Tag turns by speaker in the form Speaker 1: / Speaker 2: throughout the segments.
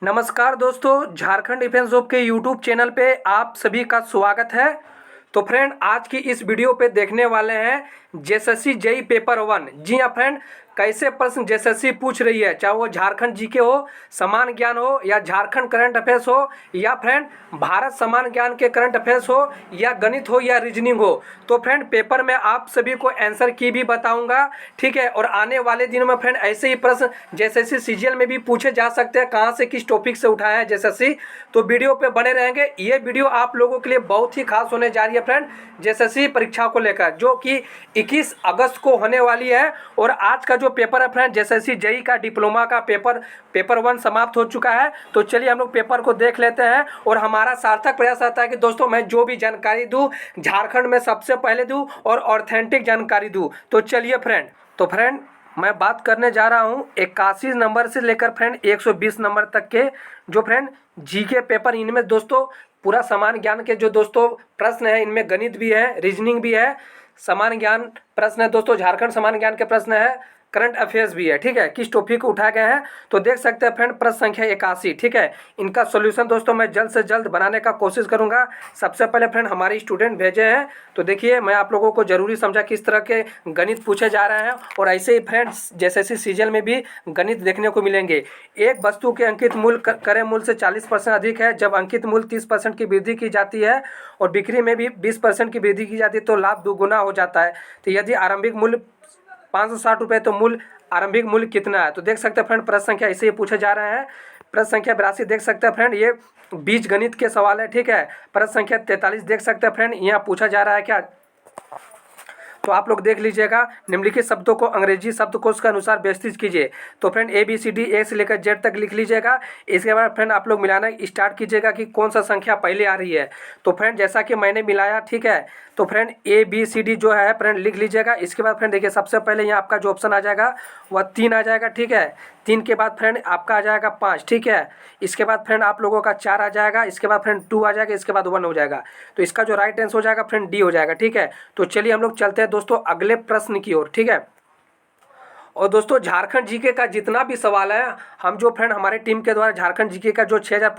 Speaker 1: नमस्कार दोस्तों, Jharkhand defence job के यूट्यूब चैनल पे आप सभी का स्वागत है। तो फ्रेंड, आज की इस वीडियो पे देखने वाले हैं जेएसएससी जेई पेपर 1। जी हाँ फ्रेंड, कैसे प्रश्न जेएसएससी पूछ रही है, चाहे वो झारखंड जीके हो, समान ज्ञान हो, या झारखंड करंट अफेयर्स हो, या फ्रेंड भारत समान ज्ञान के करंट अफेयर्स हो, या गणित हो, या रीजनिंग हो। तो फ्रेंड, पेपर में आप सभी को आंसर की भी बताऊंगा, ठीक है। और आने वाले दिनों में फ्रेंड ऐसे ही प्रश्न जेएसएससी सीजीएल में भी पूछे जा सकते हैं, कहाँ से किस टॉपिक से उठाया है जेएसएससी। तो वीडियो पे बने रहेंगे। ये वीडियो आप लोगों के लिए बहुत ही खास होने जा रही है फ्रेंड, जेएसएससी परीक्षा को लेकर, जो कि 21 अगस्त को होने वाली है। और आज का जो पेपर है फ्रेंड, जेएसएससी जेई का डिप्लोमा का पेपर 1 समाप्त हो चुका है। तो चलिए हम लोग पेपर को देख लेते हैं। और हमारा सार्थक प्रयास रहता है कि दोस्तों मैं जो भी जानकारी दूं, झारखंड में सबसे पहले दूं और ऑथेंटिक जानकारी दूं। तो चलिए फ्रेंड, मैं बात करने जा रहा हूं 81 नंबर से लेकर फ्रेंड 120 नंबर तक के जो फ्रेंड जीके पेपर, इनमें दोस्तों पूरा समान ज्ञान के जो दोस्तों प्रश्न है, इनमें गणित भी है, रीजनिंग भी है, समान ज्ञान प्रश्न है दोस्तों, झारखंड समान ज्ञान के प्रश्न है, करंट अफेयर्स भी है, ठीक है। किस टॉपिक को उठाए गए हैं तो देख सकते हैं फ्रेंड, प्रश्न संख्या 81, ठीक है। इनका सॉल्यूशन दोस्तों मैं जल्द से जल्द बनाने का कोशिश करूंगा। सबसे पहले फ्रेंड हमारे स्टूडेंट भेजे हैं, तो देखिए मैं आप लोगों को जरूरी समझा किस तरह के गणित पूछे जा रहे हैं। और ऐसे ही फ्रेंड्स जैसे सीजीएल में भी गणित देखने को मिलेंगे। एक वस्तु के अंकित मूल्य क्रय मूल्य से 40% अधिक है जब अंकित मूल्य 30% की वृद्धि की जाती है और बिक्री में भी 20% की वृद्धि की जाती है तो लाभ दोगुना हो जाता है। तो यदि आरंभिक मूल्य 560 रुपये तो आरंभिक मूल्य कितना है। तो देख सकते हैं फ्रेंड, प्रश्न संख्या इसे पूछे जा रहे हैं। प्रश्न संख्या 82 देख सकते हैं फ्रेंड, ये बीज गणित के सवाल है, ठीक है। प्रश्न संख्या 43 देख सकते हैं फ्रेंड, यहाँ पूछा जा रहा है क्या, तो आप लोग देख लीजिएगा। निम्नलिखित शब्दों को अंग्रेजी शब्दकोश के अनुसार व्यवस्थित कीजिए। तो फ्रेंड ABCD ए से लेकर जेड तक लिख लीजिएगा। इसके बाद फ्रेंड आप लोग मिलाना स्टार्ट कीजिएगा कि कौन सा संख्या पहले आ रही है। तो फ्रेंड जैसा कि मैंने मिलाया, ठीक है, तो फ्रेंड ABCD जो है फ्रेंड लिख लीजिएगा। इसके बाद फ्रेंड देखिए, सबसे पहले यहाँ आपका जो ऑप्शन आ जाएगा वह 3 आ जाएगा, ठीक है। 3 के बाद फ्रेंड आपका आ जाएगा 5, ठीक है। इसके बाद फ्रेंड आप लोगों का 4 आ जाएगा, इसके बाद फ्रेंड 2 आ जाएगा, इसके बाद 1 हो जाएगा। तो इसका जो राइट आंसर हो जाएगा फ्रेंड D हो जाएगा, ठीक है। तो चलिए हम लोग चलते हैं दोस्तों अगले प्रश्न की ओर, ठीक है। और दोस्तों झारखंड जीके का जितना भी सवाल है, हम जो फ्रेंड हमारे टीम के द्वारा झारखंड जीके का जो 6000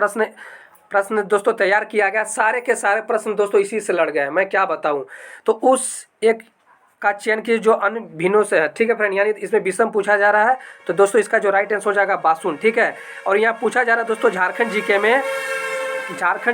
Speaker 1: प्रश्न दोस्तों तैयार किया गया, सारे के सारे प्रश्न दोस्तों इसी से लड़ गए हैं, मैं क्या बताऊं। तो उस एक का चयन की जो अन्य भिन्नों से है, ठीक है फ्रेंड, यानी इसमें विषम पूछा जा रहा है। तो दोस्तों इसका जो राइट आंसर हो जाएगा बासुन, ठीक है। और यहाँ पूछा जा रहा है दोस्तों झारखंड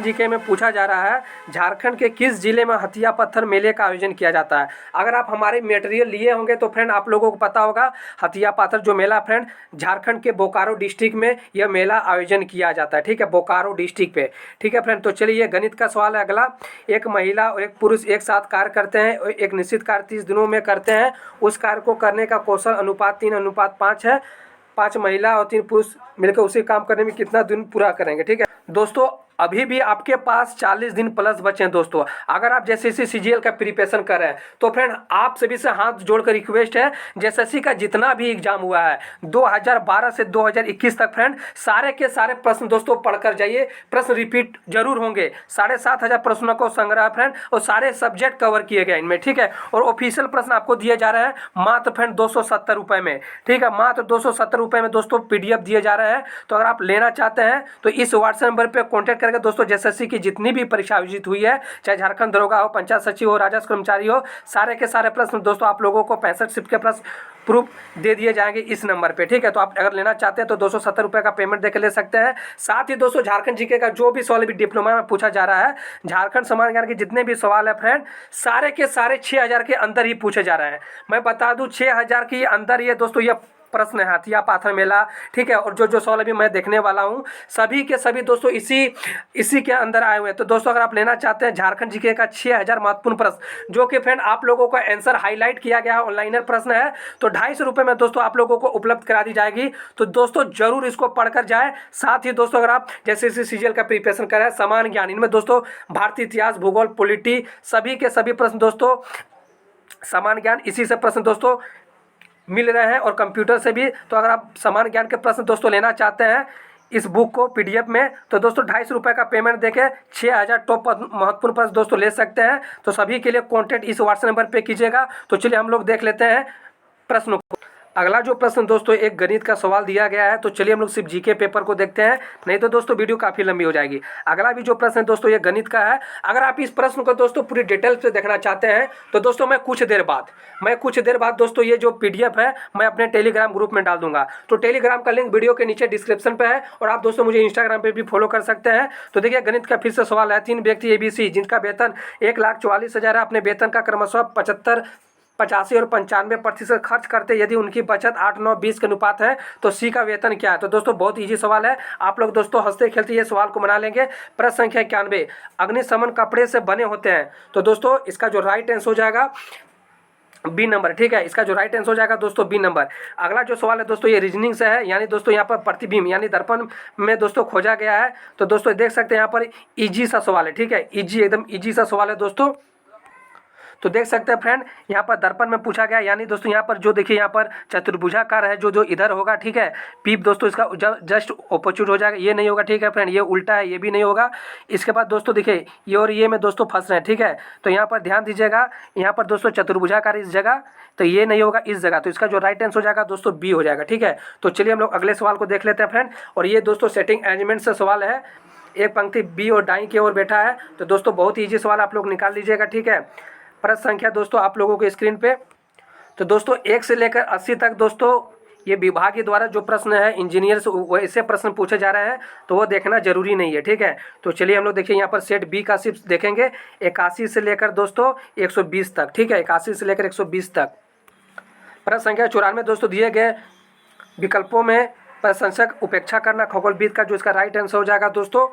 Speaker 1: जीके में पूछा जा रहा है, झारखंड के किस जिले में हथिया पत्थर मेले का आयोजन किया जाता है। अगर आप हमारे मटेरियल लिए होंगे तो फ्रेंड आप लोगों को पता होगा, हथिया पत्थर जो मेला फ्रेंड झारखंड के बोकारो डिस्ट्रिक्ट में यह मेला आयोजन किया जाता है, ठीक है, बोकारो डिस्ट्रिक्ट पे, ठीक है फ्रेंड। तो चलिए ये गणित का सवाल है अगला। एक महिला और एक पुरुष एक साथ कार्य करते हैं और एक निश्चित कार्य 30 दिनों में करते हैं। उस कार्य को करने का कौशल अनुपात 3:5 है। 5 महिला और 3 पुरुष मिलकर उसी काम करने में कितना दिन पूरा करेंगे, ठीक है दोस्तों। अभी भी आपके पास 40 दिन प्लस बचे हैं दोस्तों। अगर आप जेएसएससी सीजीएल का प्रिपरेशन कर रहे हैं तो फ्रेंड आप सभी से हाथ जोड़कर रिक्वेस्ट है, जेएसएससी का जितना भी एग्जाम हुआ है 2012 से 2021 तक फ्रेंड, सारे के सारे प्रश्न दोस्तों पढ़कर जाइए। प्रश्न रिपीट जरूर होंगे, 7500 प्रश्नों को संग्रह फ्रेंड, और सारे सब्जेक्ट कवर किए गए इनमें, ठीक है। और ऑफिशियल प्रश्न आपको दिए जा रहे हैं मात्र फ्रेंड 270 रुपये में, ठीक है, मात्र 270 रुपये में दोस्तों PDF दिए जा रहे हैं। तो अगर आप लेना चाहते हैं तो इस व्हाट्सएप नंबर पर कॉन्टैक्ट करके दोस्तों जेएसएससी की जितनी भी परीक्षा आयोजित हुई है, चाहे झारखंड दरोगा हो, पंचायत सचिव हो, राजस्व कर्मचारी हो, सारे के सारे प्रश्न दोस्तों आप लोगों को 65 शिफ्ट के प्रश्न प्रूफ दे दिए जाएंगे इस नंबर पे, ठीक है। तो आप अगर लेना चाहते हैं तो 270 रुपये का पेमेंट देकर ले सकते हैं। साथ ही दोस्तों झारखंड जीके का जो भी सवाल भी डिप्लोमा में पूछा जा रहा है, झारखंड समान ज्ञान के जितने भी सवाल है फ्रेंड, सारे के सारे 6000 के अंदर ही पूछे जा रहे हैं। मैं बता दूं 6000 के अंदर ये दोस्तों ये प्रश्न है, हथिया पाथर मेला, ठीक है। और जो सवाल अभी मैं देखने वाला हूँ सभी के सभी दोस्तों इसी के अंदर आए हुए हैं। तो दोस्तों अगर आप लेना चाहते हैं झारखंड जीके का 6000 महत्वपूर्ण प्रश्न, जो कि फ्रेंड आप लोगों को आंसर हाईलाइट किया गया है, ऑनलाइनर प्रश्न है, तो 250 रुपये में दोस्तों आप लोगों को उपलब्ध करा दी जाएगी। तो दोस्तों जरूर इसको पढ़कर जाए। साथ ही दोस्तों अगर आप जैसे सीजीएल का प्रिपरेशन करें, समान ज्ञान, इनमें दोस्तों भारतीय इतिहास, भूगोल, पॉलिटी, सभी के सभी प्रश्न दोस्तों समान ज्ञान इसी से प्रश्न दोस्तों मिल रहे हैं, और कंप्यूटर से भी। तो अगर आप समान ज्ञान के प्रश्न दोस्तों लेना चाहते हैं इस बुक को PDF में, तो दोस्तों 250 रुपये का पेमेंट देके 6000 टॉप महत्वपूर्ण प्रश्न दोस्तों ले सकते हैं। तो सभी के लिए कॉन्टैक्ट इस व्हाट्सएप नंबर पे कीजिएगा। तो चलिए हम लोग देख लेते हैं प्रश्नों को। अगला जो प्रश्न दोस्तों एक गणित का सवाल दिया गया है, तो चलिए हम लोग सिर्फ जीके पेपर को देखते हैं, नहीं तो दोस्तों वीडियो काफ़ी लंबी हो जाएगी। अगला भी जो प्रश्न है दोस्तों ये गणित का है। अगर आप इस प्रश्न को दोस्तों पूरी डिटेल से देखना चाहते हैं तो दोस्तों मैं कुछ देर बाद दोस्तों ये जो पीडीएफ है मैं अपने टेलीग्राम ग्रुप में डाल दूंगा। तो टेलीग्राम का लिंक वीडियो के नीचे डिस्क्रिप्शन पे है, और आप दोस्तों मुझे इंस्टाग्राम पे भी फॉलो कर सकते हैं। तो देखिए गणित का फिर से सवाल है, 3 व्यक्ति एबीसी जिनका वेतन 1,44,000 है, अपने वेतन का क्रमशः 75, 85 और 95% खर्च करते यदि उनकी बचत 8, 9, 20 के अनुपात है तो सी का वेतन क्या है। तो दोस्तों बहुत इजी सवाल है, आप लोग दोस्तों हंसते खेलते ये सवाल को बना लेंगे। प्रश्न संख्या 91, अग्निशमन कपड़े से बने होते हैं। तो दोस्तों इसका जो राइट आंसर हो जाएगा बी नंबर, ठीक है। इसका जो राइट आंसर हो जाएगा दोस्तों बी नंबर। अगला जो सवाल है दोस्तों ये रीजनिंग से है, यानी दोस्तों यहाँ पर प्रतिबिंब यानी दर्पण में दोस्तों खोजा गया है। तो दोस्तों देख सकते हैं यहाँ पर इजी सा सवाल है, ठीक है, इजी, एकदम इजी सा सवाल है दोस्तों। तो देख सकते हैं फ्रेंड यहाँ पर दर्पण में पूछा गया, यानी दोस्तों यहाँ पर जो देखिए यहाँ पर चतुर्भुजाकार है, जो इधर होगा, ठीक है, पीप दोस्तों इसका जस्ट ऑपोजिट हो जाएगा, ये नहीं होगा, ठीक है फ्रेंड, ये उल्टा है, ये भी नहीं होगा। इसके बाद दोस्तों देखिए ये और ये में दोस्तों फंस रहे हैं, ठीक है। तो यहाँ पर ध्यान दीजिएगा, यहाँ पर दोस्तों चतुर्भुजाकार इस जगह, तो ये नहीं होगा इस जगह, तो इसका जो राइट आंसर हो जाएगा दोस्तों बी हो जाएगा, ठीक है। तो चलिए हम लोग अगले सवाल को देख लेते हैं फ्रेंड। और ये दोस्तों सेटिंग अरेंजमेंट से सवाल है, एक पंक्ति बी और दाईं की ओर बैठा है। तो दोस्तों बहुत ही ईजी सवाल आप लोग निकाल लीजिएगा, ठीक है। प्रश्न संख्या दोस्तों आप लोगों के स्क्रीन पे। तो दोस्तों 1 से लेकर 80 तक दोस्तों ये विभाग के द्वारा जो प्रश्न है इंजीनियर से वैसे प्रश्न पूछे जा रहे हैं, तो वो देखना जरूरी नहीं है, ठीक है। तो चलिए हम लोग देखिए यहाँ पर सेट बी का सिर्फ देखेंगे 81 से लेकर दोस्तों 120 तक, ठीक है, 81 से लेकर 120 तक। प्रश्न संख्या 94 दोस्तों दिए गए विकल्पों में प्रशंसक उपेक्षा करना खगोलविद का जो इसका राइट आंसर हो जाएगा दोस्तों,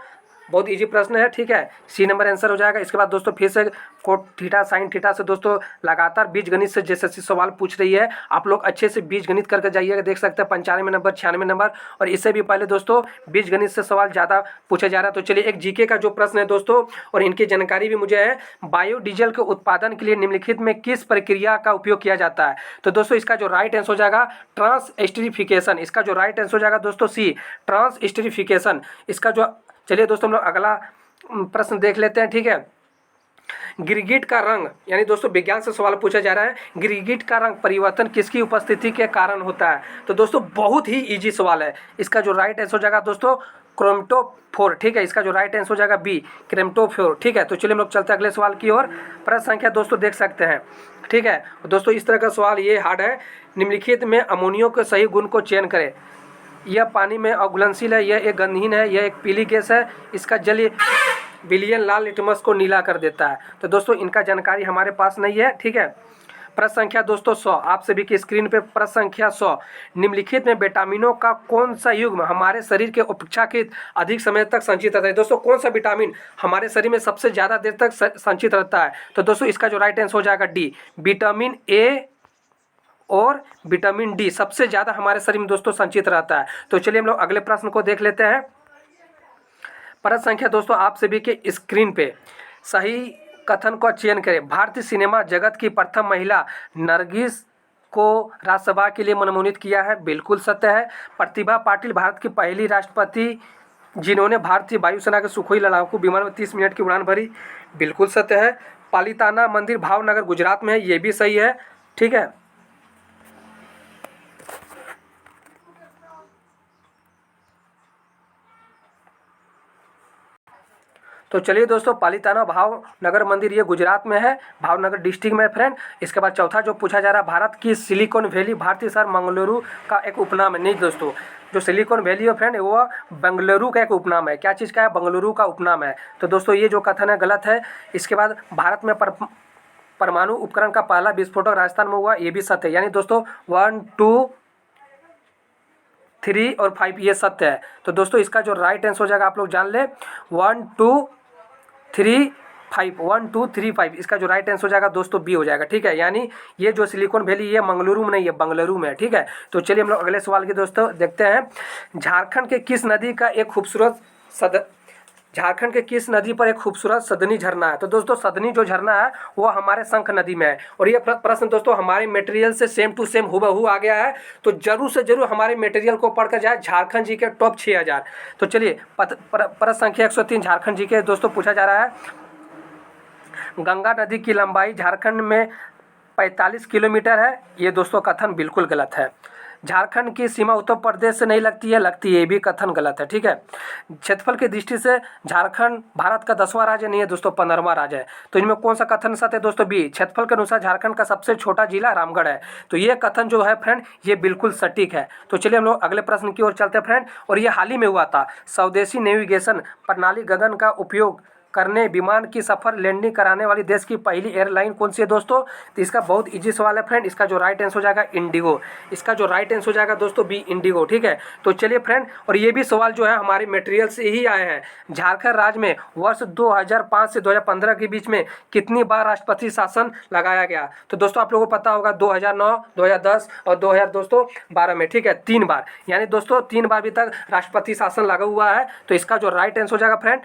Speaker 1: बहुत इजी प्रश्न है, ठीक है, सी नंबर आंसर हो जाएगा। इसके बाद दोस्तों फिर से कोट थीटा साइन थीटा से दोस्तों लगातार बीजगणित से जैसे सवाल पूछ रही है, आप लोग अच्छे से बीजगणित करके जाइएगा, देख सकते हैं 95 नंबर, 96 नंबर, और इससे भी पहले दोस्तों बीजगणित से सवाल ज़्यादा पूछा जा रहा है। तो चलिए एक जीके का जो प्रश्न है दोस्तों, और इनकी जानकारी भी मुझे है, बायोडीजल के उत्पादन के लिए निम्नलिखित में किस प्रक्रिया का उपयोग किया जाता है। तो दोस्तों इसका जो राइट आंसर हो जाएगा ट्रांसएस्टरीफिकेशन, इसका जो राइट आंसर हो जाएगा दोस्तों सी ट्रांसएस्टरीफिकेशन। इसका जो चलिए दोस्तों हम लोग अगला प्रश्न देख लेते हैं, ठीक है। गिरगिट का रंग, यानी दोस्तों विज्ञान से सवाल पूछा जा रहा है, गिरगिट का रंग परिवर्तन किसकी उपस्थिति के कारण होता है। तो दोस्तों बहुत ही इजी सवाल है, इसका जो राइट आंसर हो जाएगा दोस्तों क्रोमेटोफोर, ठीक है, इसका जो राइट आंसर हो जाएगा बी क्रोमेटोफोर, ठीक है। तो चलिए हम लोग चलते हैं अगले सवाल की ओर। प्रश्न संख्या दोस्तों देख सकते हैं, ठीक है दोस्तों, इस तरह का सवाल ये हार्ड है। निम्नलिखित में अमोनियो के सही गुण को चयन करें। यह पानी में अघुलनशील है, यह एक गंधहीन है, यह एक पीली गैस है, इसका जल विलयन लाल लिटमस को नीला कर देता है। तो दोस्तों इनका जानकारी हमारे पास नहीं है, ठीक है। प्रश्न संख्या दोस्तों 100, आप सभी की स्क्रीन पे प्रश्न संख्या 100, निम्नलिखित में विटामिनों का कौन सा युग्म हमारे शरीर के अपेक्षाकृत अधिक समय तक संचित रहता है। दोस्तों कौन सा विटामिन हमारे शरीर में सबसे ज़्यादा देर तक संचित रहता है। तो दोस्तों इसका जो राइट आंसर हो जाएगा डी, विटामिन ए और विटामिन डी सबसे ज़्यादा हमारे शरीर में दोस्तों संचित रहता है। तो चलिए हम लोग अगले प्रश्न को देख लेते हैं। प्रश्न संख्या दोस्तों आप सभी के स्क्रीन पे, सही कथन का चयन करें। भारतीय सिनेमा जगत की प्रथम महिला नरगिस को राज्यसभा के लिए मनमोहित किया है, बिल्कुल सत्य है। प्रतिभा पाटिल भारत की पहली राष्ट्रपति जिन्होंने भारतीय वायुसेना के सुखोई लड़ाकू विमान में 30 मिनट की उड़ान भरी, बिल्कुल सत्य है। पालिताना मंदिर भावनगर गुजरात में है, ये भी सही है, ठीक है। तो चलिए दोस्तों पालिताना भावनगर मंदिर ये गुजरात में है, भावनगर डिस्ट्रिक्ट में फ्रेंड। इसके बाद चौथा जो पूछा जा रहा है, भारत की सिलिकॉन वैली भारतीय शहर मंगलुरु का एक उपनाम है। नहीं दोस्तों, जो सिलिकॉन वैली है फ्रेंड वो बेंगलुरु का एक उपनाम है। क्या चीज़ का है? बेंगलुरु का उपनाम है। तो दोस्तों ये जो कथन है गलत है। इसके बाद भारत में परमाणु उपकरण का पहला विस्फोटक राजस्थान में हुआ, ये भी सत्य है। यानी दोस्तों 1, 2, 3 और 5 ये सत्य है। तो दोस्तों इसका जो राइट आंसर हो जाएगा आप लोग जान ले 1, 2, 3, 5, 1, 2, 3, 5 इसका जो राइट आंसर हो जाएगा दोस्तों बी हो जाएगा, ठीक है। यानी ये जो सिलिकॉन वैली ये मंगलुरु में नहीं है, बेंगलुरु में है, ठीक है। तो चलिए हम लोग अगले सवाल के दोस्तों देखते हैं। झारखंड के किस नदी पर एक खूबसूरत सदनी झरना है। तो दोस्तों सदनी जो झरना है वो हमारे शंख नदी में है। और ये प्रश्न दोस्तों हमारे मटेरियल से सेम टू सेम हूबहू आ गया है। तो जरूर से जरूर हमारे मटेरियल को पढ़कर जाए, झारखंड जी के टॉप 6000। तो चलिए प्रश्न संख्या 103 झारखंड जी के दोस्तों पूछा जा रहा है। गंगा नदी की लंबाई झारखंड में 45 किलोमीटर है, ये दोस्तों कथन बिल्कुल गलत है। झारखंड की सीमा उत्तर प्रदेश से नहीं लगती है, लगती है, ये भी कथन गलत है। ठीक है, क्षेत्रफल की दृष्टि से झारखंड भारत का 10वां राज्य नहीं है दोस्तों, 15वां राज्य है। तो इनमें कौन सा कथन सत्य है दोस्तों? बी, क्षेत्रफल के अनुसार झारखंड का सबसे छोटा जिला रामगढ़ है। तो ये कथन जो है फ्रेंड, ये बिल्कुल सटीक है। तो चलिए हम लोग अगले प्रश्न की ओर चलते हैं फ्रेंड, और ये हाल ही में हुआ था। स्वदेशी नेविगेशन प्रणाली गगन का उपयोग करने विमान की सफर लैंडिंग कराने वाली देश की पहली एयरलाइन कौन सी है दोस्तों? तो इसका बहुत इजी सवाल है फ्रेंड, इसका जो राइट आंसर हो जाएगा इंडिगो। इसका जो राइट आंसर हो जाएगा दोस्तों बी, इंडिगो। ठीक है, तो चलिए फ्रेंड, और ये भी सवाल जो है हमारे मटेरियल से ही आए हैं। झारखंड राज्य में वर्ष 2005 से 2015 के बीच में कितनी बार राष्ट्रपति शासन लगाया गया? तो दोस्तों आप लोगों को पता होगा 2009, 2010 और 2012 में। ठीक है, 3 बार, यानी दोस्तों 3 बार अभी तक राष्ट्रपति शासन लगा हुआ है। तो इसका जो राइट आंसर हो जाएगा फ्रेंड,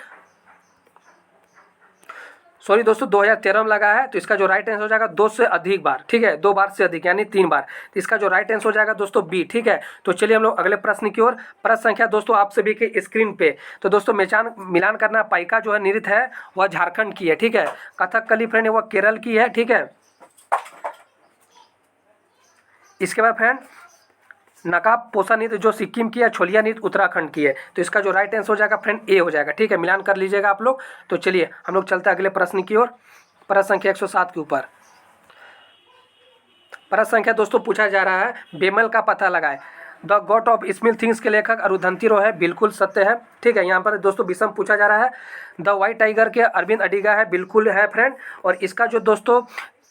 Speaker 1: सॉरी दोस्तों 2013 में लगा है। तो इसका जो राइट आंसर हो जाएगा 2 से अधिक बार। ठीक है, 2 बार से अधिक यानी 3 बार। तो इसका जो राइट आंसर हो जाएगा दोस्तों बी। ठीक है, तो चलिए हम लोग अगले प्रश्न की ओर। प्रश्न संख्या दोस्तों आप सभी के स्क्रीन पे। तो दोस्तों मिलान करना पाइका जो है नृत्य है वह झारखंड की है। ठीक है, कथकली फ्रेंड वह केरल की है। ठीक है, इसके बाद फ्रेंड नकाब पोसा नृत्य जो सिक्किम की है, छोलिया नृत्य उत्तराखंड की है। तो इसका जो राइट आंसर हो जाएगा फ्रेंड ए हो जाएगा। ठीक है, मिलान कर लीजिएगा आप लोग। तो चलिए हम लोग चलते हैं अगले प्रश्न की ओर। प्रश्न संख्या 107 के ऊपर प्रश्न संख्या दोस्तों पूछा जा रहा है, बेमल का पता लगाए। The God of small things के लेखक अरुंधति रॉय है, बिल्कुल सत्य है। ठीक है, यहाँ पर दोस्तों विषम पूछा जा रहा है। द व्हाइट टाइगर के अरविंद अडिगा है, बिल्कुल है फ्रेंड। और इसका जो दोस्तों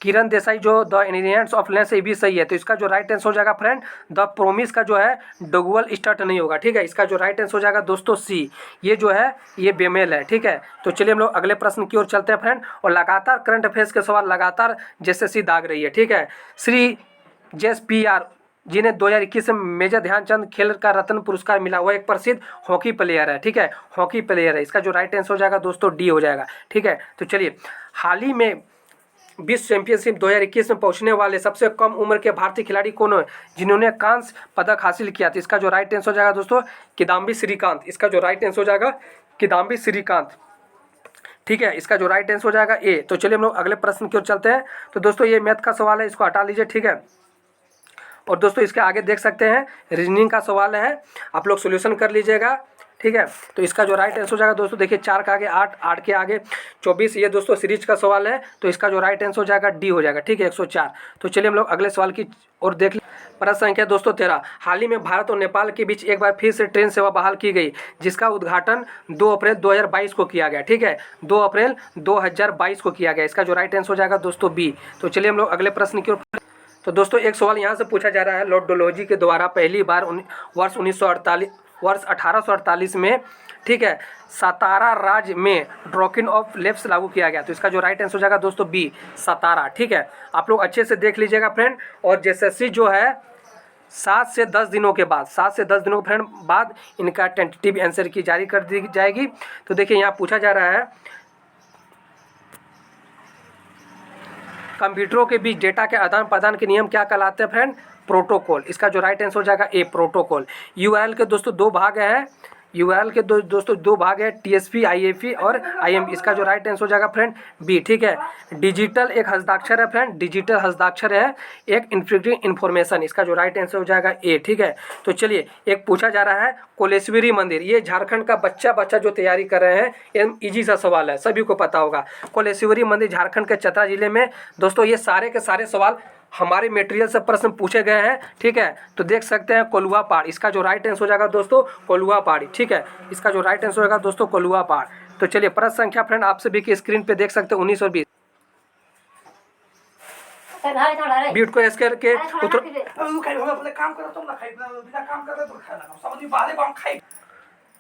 Speaker 1: किरण देसाई जो द इंग्रेडिएंट्स ऑफ लेंस, ये भी सही है। तो इसका जो राइट आंसर हो जाएगा फ्रेंड, द प्रोमिस का जो है डोगुअल स्टार्ट नहीं होगा। ठीक है, इसका जो राइट आंसर हो जाएगा दोस्तों सी, ये जो है ये बेमेल है। ठीक है, तो चलिए हम लोग अगले प्रश्न की ओर चलते हैं फ्रेंड, और लगातार करंट अफेयर्स के सवाल लगातार जैसे दाग रही है। ठीक है, श्री JSPR जिन्हें 2021 में मेजर ध्यानचंद खेल का रत्न पुरस्कार मिला, वो एक प्रसिद्ध हॉकी प्लेयर है। ठीक है, हॉकी प्लेयर है। इसका जो राइट आंसर हो जाएगा दोस्तों डी हो जाएगा। ठीक है, तो चलिए हाल ही में विश्व चैंपियनशिप 2021 में पहुंचने वाले सबसे कम उम्र के भारतीय खिलाड़ी कौन है जिन्होंने कांस्य पदक हासिल किया? तो इसका जो राइट आंसर हो जाएगा दोस्तों किदाम्बी श्रीकांत। इसका जो राइट आंसर हो जाएगा किदाम्बी श्रीकांत। ठीक है, इसका जो राइट आंसर हो जाएगा ए। तो चलिए हम लोग अगले प्रश्न की ओर चलते हैं। तो दोस्तों ये मैथ का सवाल है, इसको हटा लीजिए। ठीक है, और दोस्तों इसके आगे देख सकते हैं रीजनिंग का सवाल है, आप लोग सोल्यूशन कर लीजिएगा। ठीक है, तो इसका जो राइट आंसर हो जाएगा दोस्तों देखिए 4 के आगे 8, 8 के आगे 24, ये दोस्तों सीरीज का सवाल है। तो इसका जो राइट आंसर हो जाएगा डी हो जाएगा। ठीक है, 104। तो चलिए हम लोग अगले सवाल की ओर देख लें। प्रश्न संख्या दोस्तों 13, हाल ही में भारत और नेपाल के बीच एक बार फिर से ट्रेन सेवा बहाल की गई, जिसका उद्घाटन 2 अप्रैल 2022 को किया गया। ठीक है, 2 अप्रैल 2022 को किया गया। इसका जो राइट आंसर हो जाएगा दोस्तों बी। तो चलिए हम लोग अगले प्रश्न की ओर। तो दोस्तों एक सवाल यहाँ से पूछा जा रहा है, लॉर्ड डलहौजी के द्वारा पहली बार वर्ष 1848 में, ठीक है, सतारा राज्य में ड्रॉकिंग ऑफ लेफ्ट लागू किया गया। तो इसका जो राइट आंसर हो जाएगा दोस्तों बी, सतारा। ठीक है, आप लोग अच्छे से देख लीजिएगा फ्रेंड। और JSSC जो है 7 से 10 दिनों के बाद, 7 से 10 दिनों के फ्रेंड बाद इनका टेंटेटिव आंसर की जारी कर दी जाएगी। तो देखिए यहाँ पूछा जा रहा है, कंप्यूटरों के बीच डेटा के आदान प्रदान के नियम क्या कहलाते हैं फ्रेंड? प्रोटोकॉल। इसका जो राइट आंसर हो जाएगा ए, प्रोटोकॉल। URL के दोस्तों 2 भाग हैं, URL के दोस्तों 2 भाग है, TSP, IFE और IMP। इसका जो राइट आंसर हो जाएगा फ्रेंड बी। ठीक है, डिजिटल एक हस्ताक्षर है फ्रेंड, डिजिटल हस्ताक्षर है एक इंफिनिटी इन्फॉर्मेशन। इसका जो राइट आंसर हो जाएगा ए। ठीक है, तो चलिए एक पूछा जा रहा है कोलेश्वरी मंदिर, ये झारखंड का बच्चा जो तैयारी कर रहे हैं, एकदम ईजी सा सवाल है, सभी को पता होगा। कोलेश्वरी मंदिर झारखंड के चतरा जिले में। दोस्तों ये सारे के सारे सवाल हमारे मटेरियल से प्रश्न पूछे गए हैं। ठीक है, तो देख सकते हैं कोल्हुआ पहाड़, इसका जो राइट आंसर हो जाएगा दोस्तों कोल्हुआ पहाड़ी। ठीक है, इसका जो राइट आंसर होगा दोस्तों कोल्हुआ पहाड़। तो चलिए प्रश्न संख्या फ्रेंड आप सभी की स्क्रीन पे देख सकते हैं 19 और 20। बीट को ऐसे करके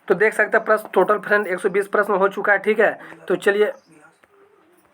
Speaker 1: तो देख सकते हैं प्रश्न टोटल फ्रेंड 120 प्रश्न हो चुका है। ठीक है, तो चलिए